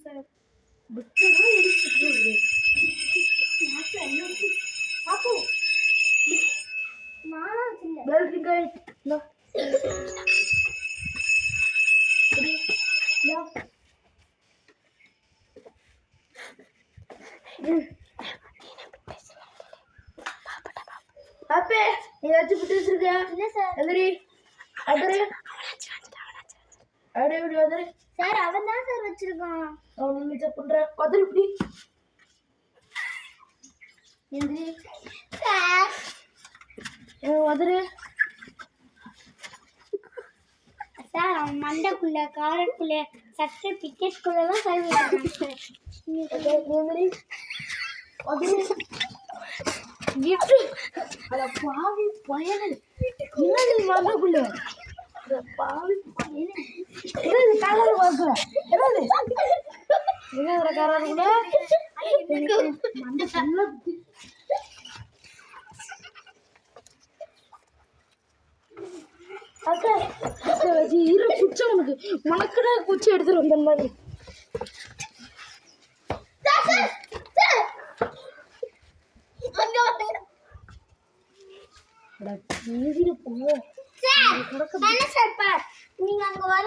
Sir. அப்பே ஏதாச்சும் புட்டு வச்சிருக்கியா? இல்ல சார். எதிரி அதரே அடே விடு அதரே சார். அவன் தான் சார் வச்சிருக்கான். அவன் மீச்ச பண்ற அதரே இப்படி எதிரி சார். அதரே சார் அவன் மண்டைக்குள்ள காரக்குள்ள சட்டை பிக்கெட்குள்ளதான் சார் வச்சிருக்கான் சார். எதிரி அதரே கிஃப்ட் அட பாவி பயலே என்னது மண்டைக்குள்ள அட பாவி பயலே என்னது கலர் வாங்க என்னது என்னது கலருக்குள்ள மண்டை ஃபுல்லா அக்கா அக்கா வச்சு இரு குச்சி உனக்குடா குச்சி எடுத்துட்டு வந்த மாதிரி நீங்க அங்க வர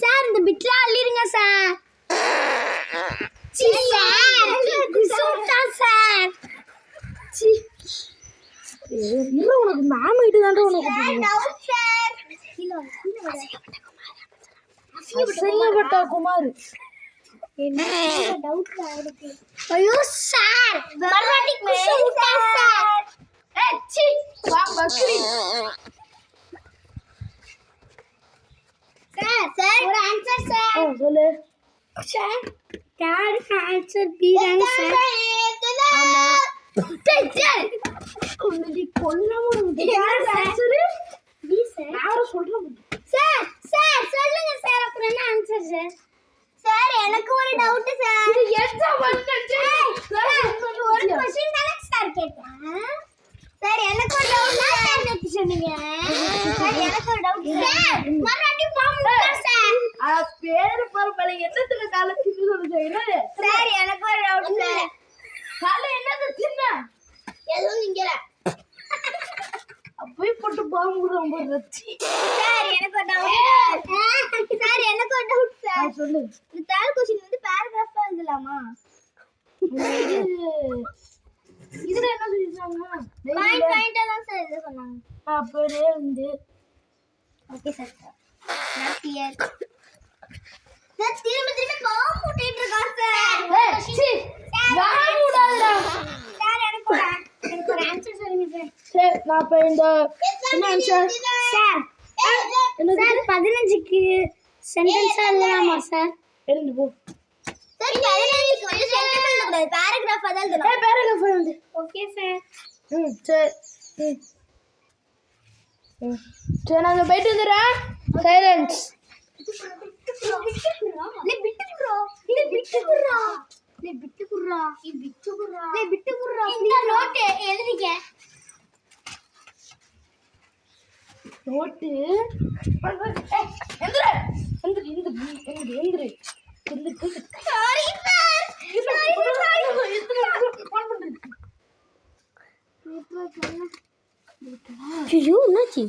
சார் இந்த பிட்ல அள்ளிருங்க சார். உனக்கு மேம் கிட்ட தான் உனக்கு குமார் ஐயோ சார் சார் ஒரு ஆன்சர் சார். சொல்லு சார். கேட் ஆன்சர் பி தான் சார். ஆமா டீச்சர் உன்னை கொல்லணும் ஆன்சர் பி சார். யார சொல்றேன் சார். சார் சொல்லுங்க சார். அப்புறம் என்ன ஆன்சர் சார்? சார் எனக்கு ஒரு டவுட் சார். இது எக்ஸாம் வந்துச்சு சார். ஒரு क्वेश्चन தான சார் கேட்டேன். சார் எனக்கு ஒரு டவுட் சார். என்ன சொன்னீங்க சார்? எனக்கு ஒரு டவுட் சார். மறுபடி பாம்பு சார். பேரு பரப்பல என்னத்துல காலத்துக்கு சொல்லுங்க என்னது சார்? எனக்கு ஒரு டவுட் சார். கால என்னது சின்ன ஏதோ நீங்கல போய் போட்டு பாம்பு ரொம்ப ரச்சி சார். எனக்கு ஒரு டவுட் சார். எனக்கு ஒரு டவுட் சார். சொல்லு. இந்த தேர்ட் क्वेश्चन வந்து பாராகிராஃபா எழுதலாமா? இதுல என்ன சொல்லிருக்காங்க? பாயிண்டா தான் சார் எழுத சொன்னாங்க. அப்படியே வந்து okay sir. Not clear sir. திரும்ப பாம்பு போட்டுட்டு இருக்கா சார். சி பாம்பு விடாதடா சார். எனக்கு ஒரு ஆன்சர் சொல்லுங்க சார். சரி நான் இப்ப இந்த என்ன ஆன்சர் சார்? சார் 15க்கு சென்டென்ஸா எழுதலாமா சார்? எழுந்து போ சார். 15க்கு வந்து சென்டென்ஸ் எழுத கூடாது. பாராகிராஃபா தான் எழுதணும். பாராகிராஃப் எழுது. Okay sir. சரி சரி நான் போயிட்டு வந்துடுறேன். சைலன்ஸ். நோட்டு ஐயோ என்னாச்சு?